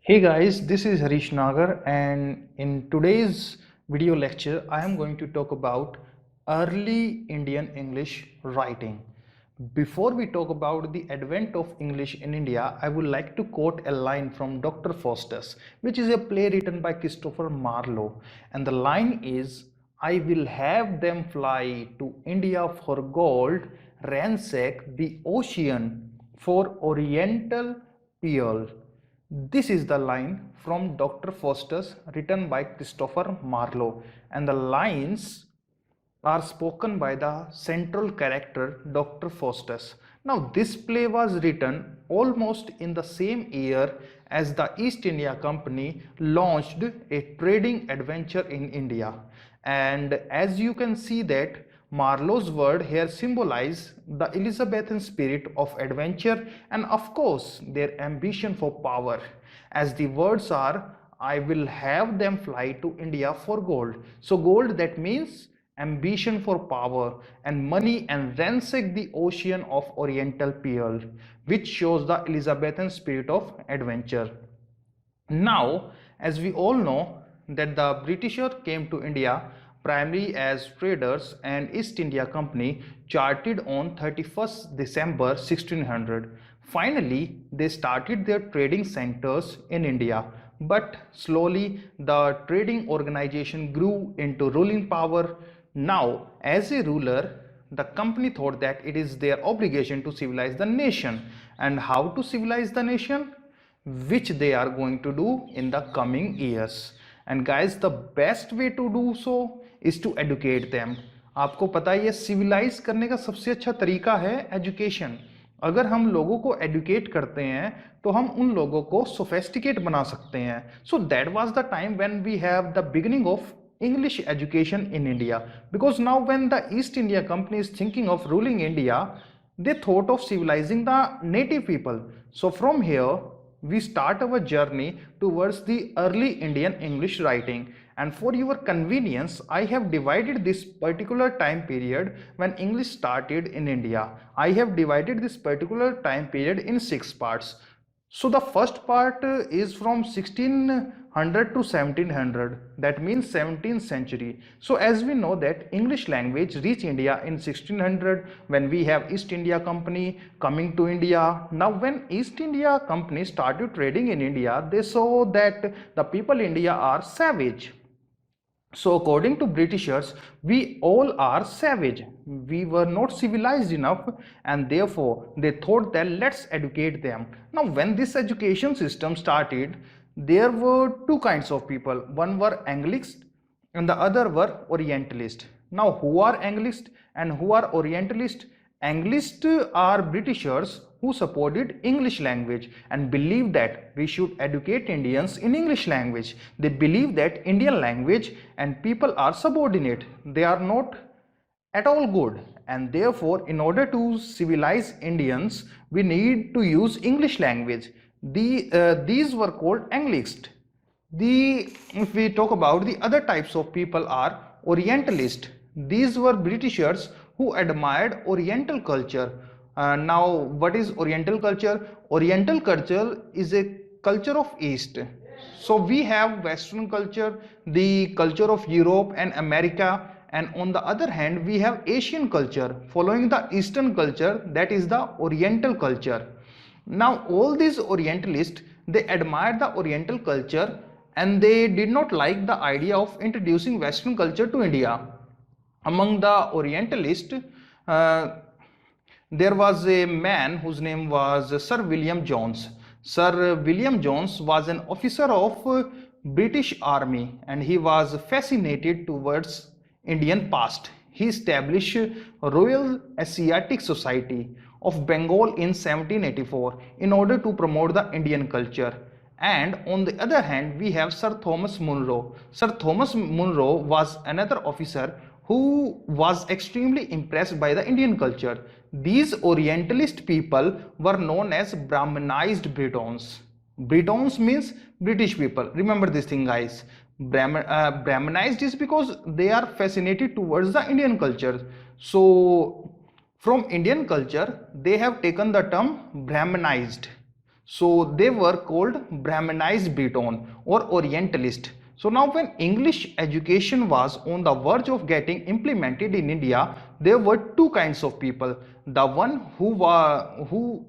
Hey guys, this is Harish Nagar, and in today's video lecture, I am going to talk about early Indian English writing. Before we talk about the advent of English in India, I would like to quote a line from Dr. Faustus, which is a play written by Christopher Marlowe. And the line is, I will have them fly to India for gold, ransack the ocean for oriental pearl. This is the line from Dr. Faustus written by Christopher Marlowe, and the lines are spoken by the central character Dr. Faustus. Now, this play was written almost in the same year as the East India Company launched a trading adventure in India. And as you can see that Marlowe's word here symbolize the Elizabethan spirit of adventure and of course their ambition for power, as the words are, I will have them fly to India for gold. So gold, that means ambition for power and money, and ransack the ocean of oriental pearl, which shows the Elizabethan spirit of adventure. Now, as we all know that the Britishers came to India primarily as traders, and East India Company charted on 31st December 1600. Finally, they started their trading centers in India, but slowly the trading organization grew into ruling power. Now, as a ruler, the company thought that it is their obligation to civilize the nation. And how to civilize the nation? Which they are going to do in the coming years. And guys, the best way to do so is to educate them. आपको पता है ये civilised करने का सबसे अच्छा तरीका है एजुकेशन. अगर हम लोगों को एडुकेट करते हैं तो हम उन लोगों को सोफेस्टिकेट बना सकते हैं. So that was the time when we have the beginning of English education in India, because now when the East India Company is thinking of ruling India, they thought of civilizing the native people. So from here we start our journey towards the early Indian English writing, and for your convenience I have divided this particular time period when English started in India. I have divided this particular time period in 6 parts. So the first part is from 1600 to 1700, that means 17th century. So as we know that English language reached India in 1600 when we have East India Company coming to India. Now when East India Company started trading in India, they saw that the people in India are savage. So according to Britishers, we all are savage. We were not civilized enough, and therefore they thought that let's educate them. Now when this education system started, there were two kinds of people. One were Anglists and the other were Orientalists. Now who are Anglists and who are Orientalists? Anglists are Britishers who supported English language and believed that we should educate Indians in English language. They believe that Indian language and people are subordinate. They are not at all good, and therefore in order to civilize Indians we need to use English language. These were called Anglists. If we talk about the other types of people are Orientalist. These were Britishers who admired Oriental culture. Now what is Oriental culture? Oriental culture is a culture of East. So we have Western culture, the culture of Europe and America, and on the other hand we have Asian culture following the Eastern culture, that is the Oriental culture. Now all these Orientalists, they admired the Oriental culture and they did not like the idea of introducing Western culture to India. Among the Orientalists, there was a man whose name was Sir William Jones. Sir William Jones was an officer of British Army and he was fascinated towards Indian past. He established Royal Asiatic Society of Bengal in 1784 in order to promote the Indian culture. And on the other hand, we have Sir Thomas Munro. Sir Thomas Munro was another officer who was extremely impressed by the Indian culture. These Orientalist people were known as Brahmanized Britons. Britons means British people. Remember this thing, guys. Brahmanized is because they are fascinated towards the Indian culture. So from Indian culture, they have taken the term Brahmanized. So they were called Brahmanized Breton or Orientalist. So now when English education was on the verge of getting implemented in India, there were two kinds of people. The one who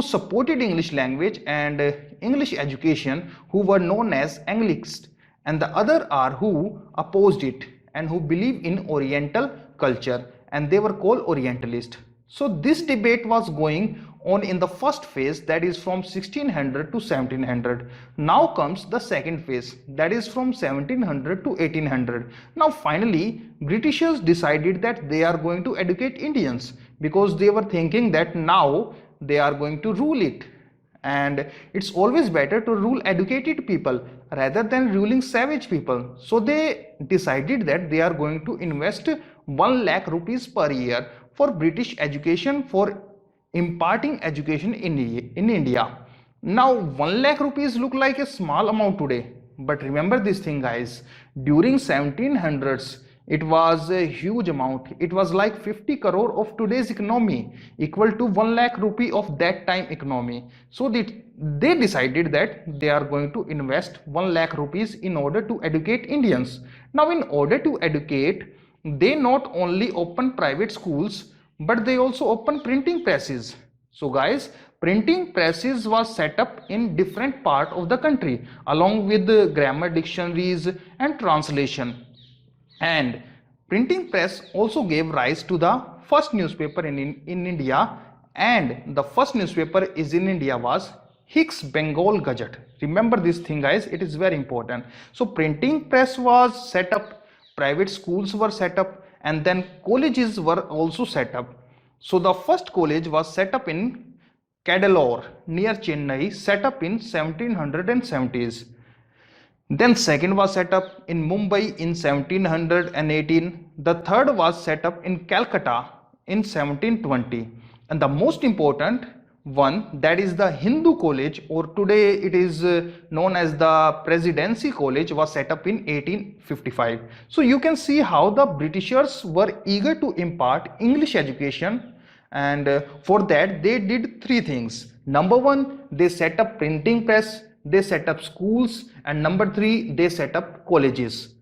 supported English language and English education, who were known as Anglicists, and the other are who opposed it and who believe in Oriental culture, and they were called Orientalists. So this debate was going on in the first phase, that is from 1600 to 1700. Now comes the second phase, that is from 1700 to 1800. Now finally Britishers decided that they are going to educate Indians, because they were thinking that now they are going to rule it, and it's always better to rule educated people rather than ruling savage people. So they decided that they are going to invest 1 lakh rupees per year for British education, for imparting education in India. Now 1 lakh rupees look like a small amount today, but remember this thing guys, during 1700s it was a huge amount. It was like 50 crore of today's economy, equal to 1 lakh rupee of that time economy. So they decided that they are going to invest 1 lakh rupees in order to educate Indians. Now in order to educate, they not only open private schools, but they also open printing presses. So guys, printing presses was set up in different part of the country, along with the grammar dictionaries and translation. And printing press also gave rise to the first newspaper in India, and the first newspaper is in India was Hicks Bengal Gazette. Remember this thing guys, it is very important. So printing press was set up, private schools were set up, and then colleges were also set up. So the first college was set up in Cadalore near Chennai, set up in 1770s. Then second was set up in Mumbai in 1718. The third was set up in Calcutta in 1720. And the most important one, that is the Hindu College, or today it is known as the Presidency College, was set up in 1855. So you can see how the Britishers were eager to impart English education, and for that they did three things. Number one, they set up printing press, they set up schools, and number three, they set up colleges.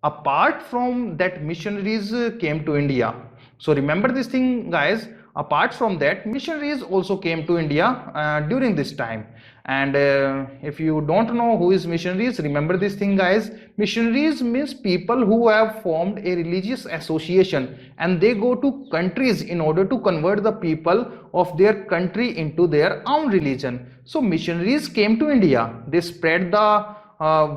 Apart from that, missionaries came to India. So remember this thing guys, apart from that, missionaries also came to India during this time. And if you don't know who is missionaries, remember this thing guys, missionaries means people who have formed a religious association and they go to countries in order to convert the people of their country into their own religion. So missionaries came to India, they spread the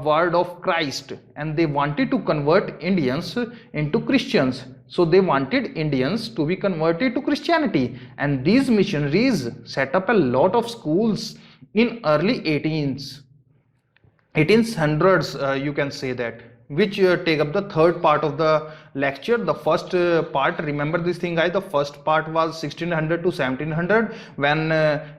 word of Christ, and they wanted to convert Indians into Christians. So they wanted Indians to be converted to Christianity, and these missionaries set up a lot of schools in early 1800s, you can say that, which take up the third part of the lecture. The first part, remember this thing guys, the first part was 1600 to 1700, when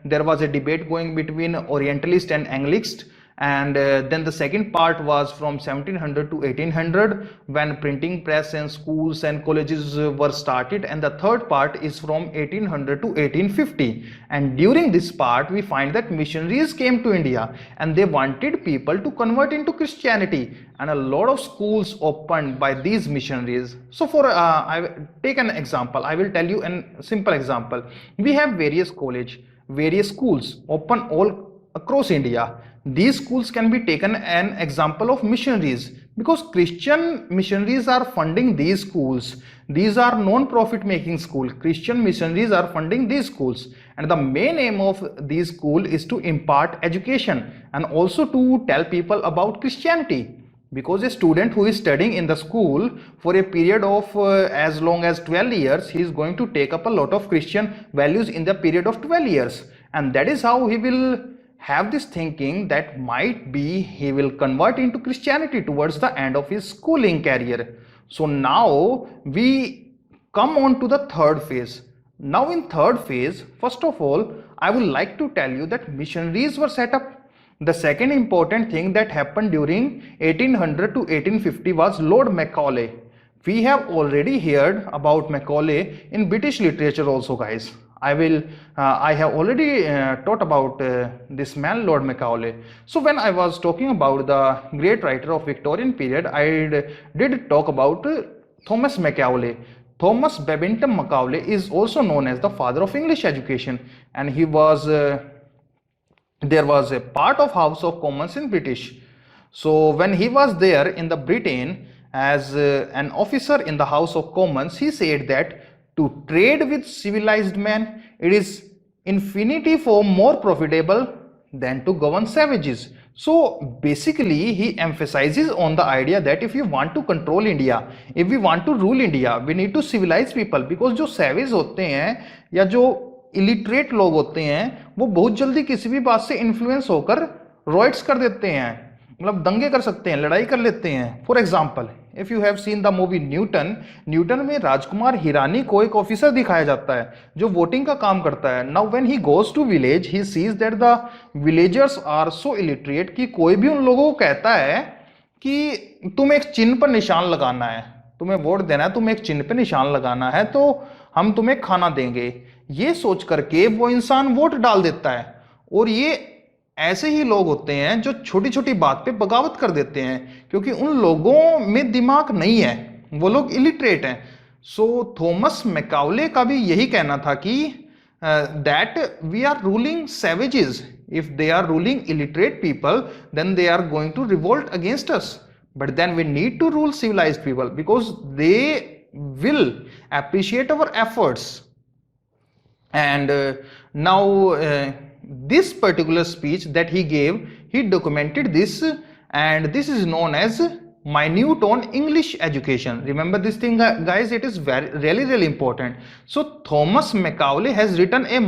there was a debate going between Orientalist and Anglicists. And then the second part was from 1700 to 1800, when printing press and schools and colleges were started. And the third part is from 1800 to 1850. And during this part we find that missionaries came to India and they wanted people to convert into Christianity, and a lot of schools opened by these missionaries. So for I take an example, I will tell you a simple example. We have various college, various schools open all across India. These schools can be taken an example of missionaries, because Christian missionaries are funding these schools. These are non-profit making schools. Christian missionaries are funding these schools, and the main aim of these schools is to impart education and also to tell people about Christianity. Because a student who is studying in the school for a period of as long as 12 years, he is going to take up a lot of Christian values in the period of 12 years, and that is how he will have this thinking that might be he will convert into Christianity towards the end of his schooling career. So now we come on to the third phase. Now in third phase, first of all, I would like to tell you that missionaries were set up. The second important thing that happened during 1800 to 1850 was Lord Macaulay. We have already heard about Macaulay in British literature also guys. I have already taught about this man, Lord Macaulay. So when I was talking about the great writer of Victorian period, I did talk about Thomas Macaulay. Thomas Babington Macaulay is also known as the father of English education, and he was there was a part of House of Commons in British. So when he was there in the Britain as an officer in the House of Commons, he said that to trade with civilized men, it is infinity for more profitable than to govern savages. So basically he emphasizes on the idea that if you want to control India, if we want to rule India, we need to civilize people, because जो savage होते हैं या जो illiterate लोग होते हैं वो बहुत जल्दी किसी भी बात से इन्फ्लुएंस होकर रॉइट्स कर देते हैं, मतलब दंगे कर सकते हैं, लड़ाई कर लेते हैं. For example, if you have seen the movie Newton, Newton में राजकुमार हिरानी को एक ऑफिसर दिखाया जाता है जो वोटिंग का काम करता है. Now when he goes to village, he sees that the villagers are so illiterate कि कोई भी उन लोगों को कहता है कि तुम एक चिन्ह पर निशान लगाना है, तुम्हें वोट देना है, तुम्हें एक चिन्ह पर निशान लगाना है तो हम तुम्हें खाना देंगे, ये सोच करके वो इंसान वोट डाल देता है. और ये ऐसे ही लोग होते हैं जो छोटी छोटी बात पे बगावत कर देते हैं, क्योंकि उन लोगों में दिमाग नहीं है, वो लोग इलिटरेट हैं. सो थॉमस मैकाउले का भी यही कहना था कि that we are ruling savages. If they are ruling illiterate people, then they are going to revolt against us. But then we need to rule civilized people because they will appreciate our efforts. And now this particular speech that he gave, he documented this, and this is known as minute on English education. Remember this thing, guys, it is really important. So Thomas Macaulay has written a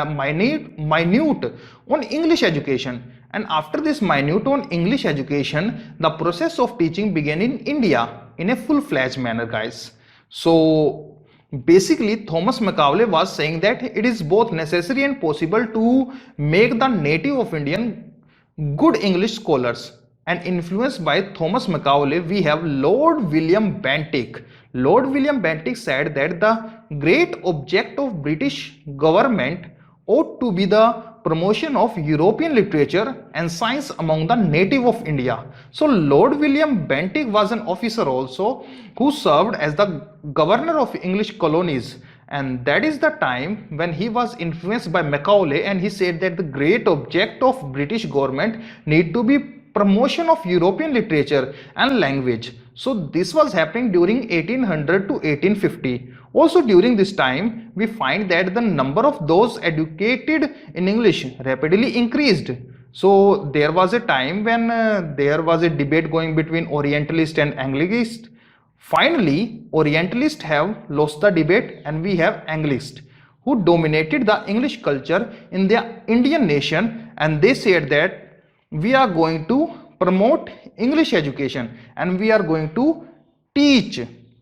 minute on English education, and after this minute on English education, the process of teaching began in India in a full-fledged manner, guys. So basically Thomas Macaulay was saying that it is both necessary and possible to make the native of Indian good English scholars. And influenced by Thomas Macaulay, we have Lord William Bentinck. Lord William Bentinck said that the great object of British government ought to be the promotion of European literature and science among the native of India. So Lord William Bentinck was an officer also who served as the governor of English colonies, and that is the time when he was influenced by Macaulay, and he said that the great object of British government need to be promotion of European literature and language. So this was happening during 1800 to 1850. Also during this time, we find that the number of those educated in English rapidly increased. So there was a time when there was a debate going between Orientalist and Anglicist. Finally, Orientalists have lost the debate, and we have Anglicists who dominated the English culture in the Indian nation, and they said that we are going to promote English education and we are going to teach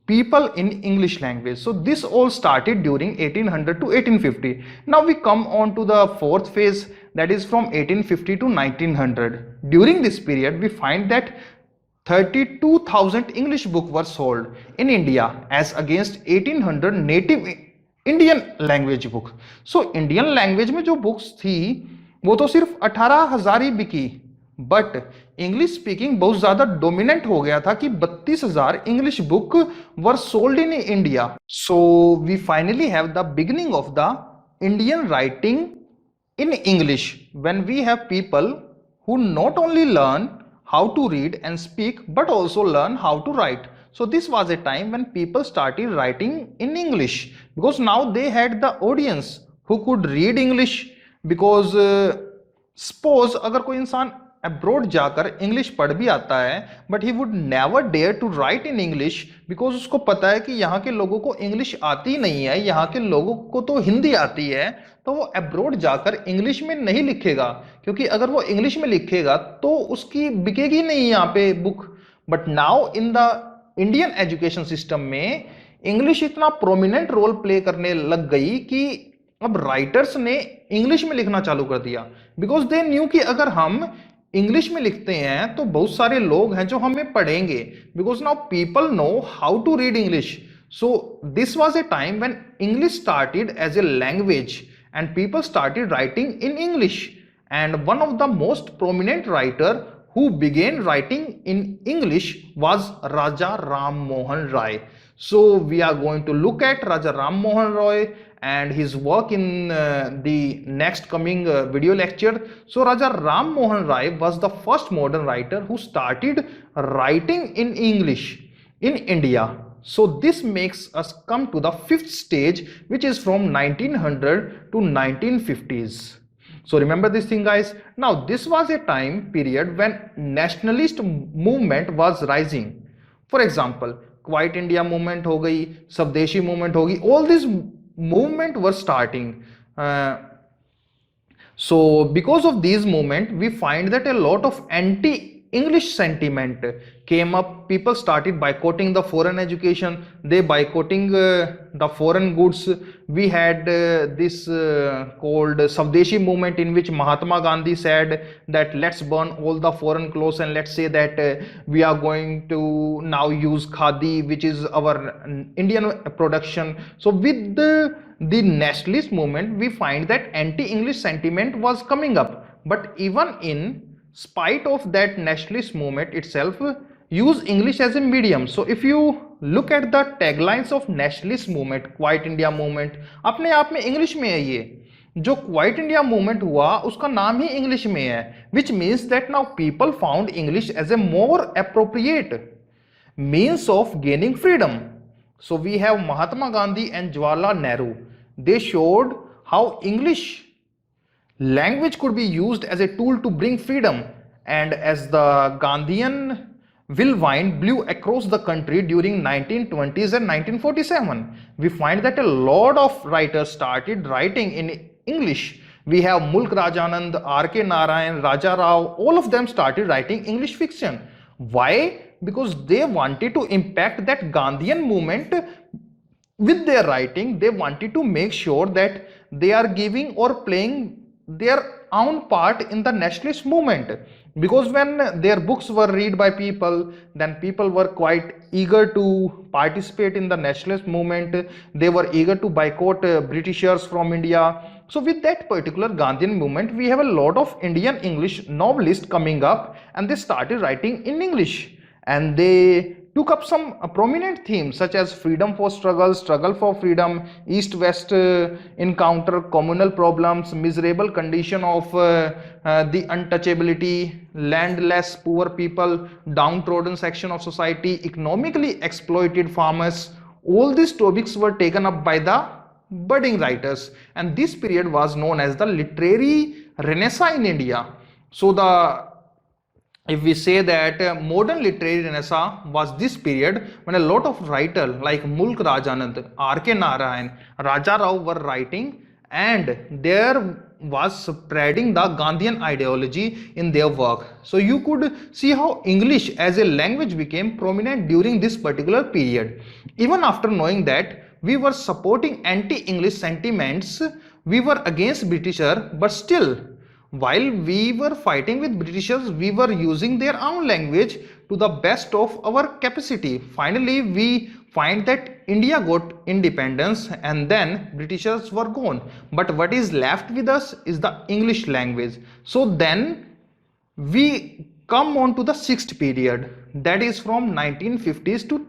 people in English language. So this all started during 1800 to 1850. Now we come on to the fourth phase, that is from 1850 to 1900. During this period, we find that 32,000 English books were sold in India as against 1800 native Indian language book. So Indian language में जो books थी वो तो सिर्फ 18,000 ही बिकी, but English speaking बहुत ज्यादा dominant हो गया था कि 32,000 English book were sold in India. So we finally have the beginning of the Indian writing in English when we have people who not only learn how to read and speak but also learn how to write. So this was a time when people started writing in English because now they had the audience who could read English. Because suppose अगर कोई इंसान abroad जाकर English पढ़ भी आता है but he would never dare to write in English because उसको पता है कि यहाँ के लोगों को इंग्लिश आती नहीं है, यहाँ के लोगों को तो हिंदी आती है, तो वो अब्रॉड जाकर इंग्लिश में नहीं लिखेगा, क्योंकि अगर वो इंग्लिश में लिखेगा तो उसकी बिकेगी नहीं यहाँ पे book. But now in the Indian education system में इंग्लिश इतना प्रोमिनेंट रोल प्ले करने लग गई कि अब राइटर्स ने इंग्लिश में लिखना चालू कर दिया बिकॉज दे न्यू कि अगर हम इंग्लिश में लिखते हैं तो बहुत सारे लोग हैं जो हमें पढ़ेंगे because now people know how to read English. So this was a time when English started as a language and people started writing in English. And one of the most prominent writer who began writing in English was Raja Ram Mohan Rai. So we are going to look at Raja Ram Mohan Roy and his work in the next coming video lecture. So Raja Ram Mohan Rai was the first modern writer who started writing in English in India. So this makes us come to the fifth stage, which is from 1900 to 1950s. So remember this thing, guys. Now this was a time period when nationalist movement was rising. For example, Quiet India movement हो गई, Swdeshi movement हो गई, all these movement were starting. So because of these movement, we find that a lot of anti-English sentiment came up. People started boycotting the foreign education, they boycotting the foreign goods. We had this called Swdeshi movement, in which Mahatma Gandhi said that let's burn all the foreign clothes and let's say that we are going to now use khadi, which is our Indian production. So with the nationalist movement, we find that anti-English sentiment was coming up. But even in spite of that nationalist movement itself, use English as a medium. So if you look at the taglines of nationalist movement, Quiet India movement, अपने आप में English में है. ये जो quite India movement हुआ उसका नाम ही इंग्लिश में है, which means that now people found English as a more appropriate means of gaining freedom. So we have Mahatma Gandhi and Jawaharlal Nehru. They showed how English language could be used as a tool to bring freedom. And as the Gandhian whirlwind blew across the country during 1920s and 1947, we find that a lot of writers started writing in English. We have Mulk Rajanand, R.K. Narayan, Raja Rao, all of them started writing English fiction. Why? Because they wanted to impact that Gandhian movement with their writing. They wanted to make sure that they are giving or playing their own part in the nationalist movement, because when their books were read by people, then people were quite eager to participate in the nationalist movement. They were eager to boycott Britishers from India. So with that particular Gandhian movement, we have a lot of Indian English novelists coming up, and they started writing in English, and they took up some prominent themes such as freedom for struggle, struggle for freedom, east-west encounter, communal problems, miserable condition of the untouchability, landless poor people, downtrodden section of society, economically exploited farmers. All these topics were taken up by the budding writers, and this period was known as the literary renaissance in India. So if we say that modern literary renaissance was this period when a lot of writers like Mulk Rajanand, R.K. Narayan, Raja Rao were writing, and there was spreading the Gandhian ideology in their work. So you could see how English as a language became prominent during this particular period. Even after knowing that we were supporting anti-English sentiments, we were against Britisher, but still, while we were fighting with Britishers, we were using their own language to the best of our capacity. Finally, we find that India got independence and then Britishers were gone. But what is left with us is the English language. So then we come on to the sixth period, that is from 1950s to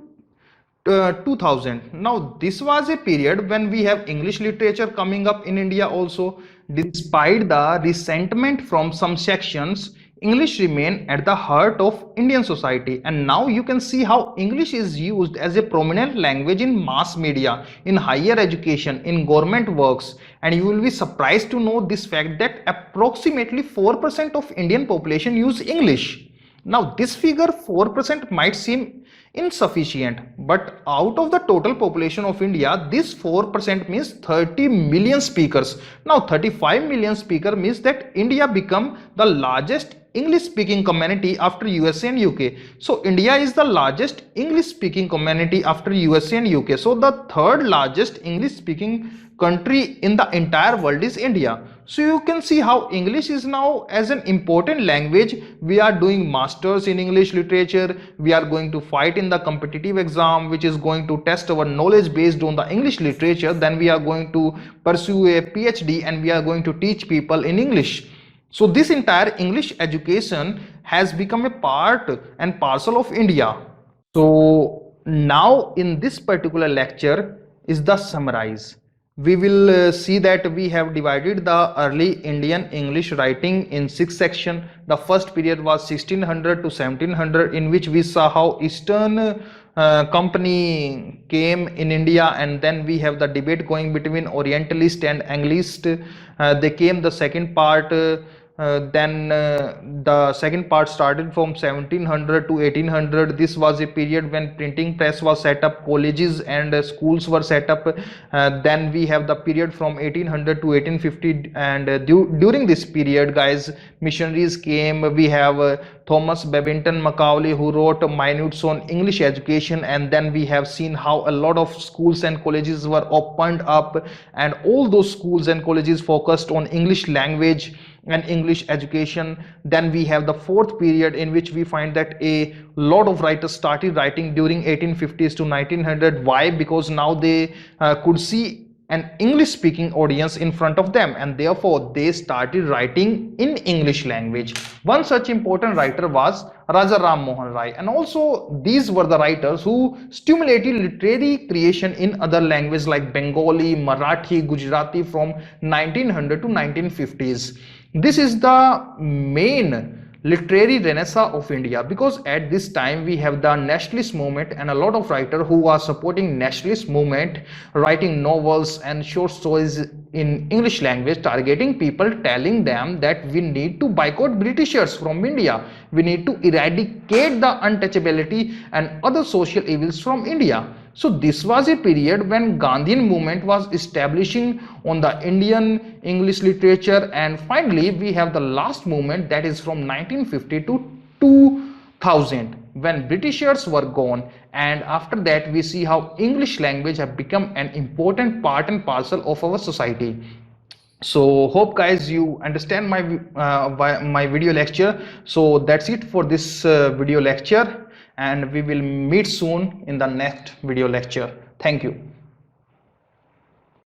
2000. Now this was a period when we have English literature coming up in India also. Despite the resentment from some sections, English remained at the heart of Indian society, and now you can see how English is used as a prominent language in mass media, in higher education, in government works. And you will be surprised to know this fact that approximately 4% of Indian population use English. Now this figure 4% might seem insufficient, but out of the total population of India, this 4% means 30 million speakers. Now 35 million speaker means that India become the largest English speaking community after USA and UK. So India is the largest English speaking community after USA and UK. So the third largest English speaking country in the entire world is India. So you can see how English is now as an important language. We are doing masters in English literature. We are going to fight in the competitive exam which is going to test our knowledge based on the English literature. Then we are going to pursue a PhD and we are going to teach people in English. So this entire English education has become a part and parcel of India. So now in this particular lecture is the summarize. We will see that we have divided the early Indian English writing in 6 sections. The first period was 1600 to 1700, in which we saw how Eastern company came in India, and then we have the debate going between Orientalist and Anglist. They came the second part. Then the second part started from 1700 to 1800. This was a period when printing press was set up, colleges and schools were set up. Then we have the period from 1800 to 1850, and during this period, guys, missionaries came. We have Thomas Babington Macaulay, who wrote minutes on English education, and then we have seen how a lot of schools and colleges were opened up, and all those schools and colleges focused on English language and English education. Then we have the fourth period, in which we find that a lot of writers started writing during 1850s to 1900. Why? Because now they could see an English speaking audience in front of them, and therefore they started writing in English language. One such important writer was Raja Ram Mohan Rai, and also these were the writers who stimulated literary creation in other languages like Bengali, Marathi, Gujarati from 1900 to 1950s. This is the main literary renaissance of India, because at this time we have the nationalist movement and a lot of writers who are supporting nationalist movement, writing novels and short stories in English language, targeting people, telling them that we need to boycott Britishers from India, we need to eradicate the untouchability and other social evils from India. So this was a period when Gandhian movement was establishing on the Indian English literature. And finally we have the last movement, that is from 1950 to 2000, when Britishers were gone, and after that we see how English language have become an important part and parcel of our society. So hope guys you understand my video lecture. So that's it for this video lecture, and we will meet soon in the next video lecture. Thank you.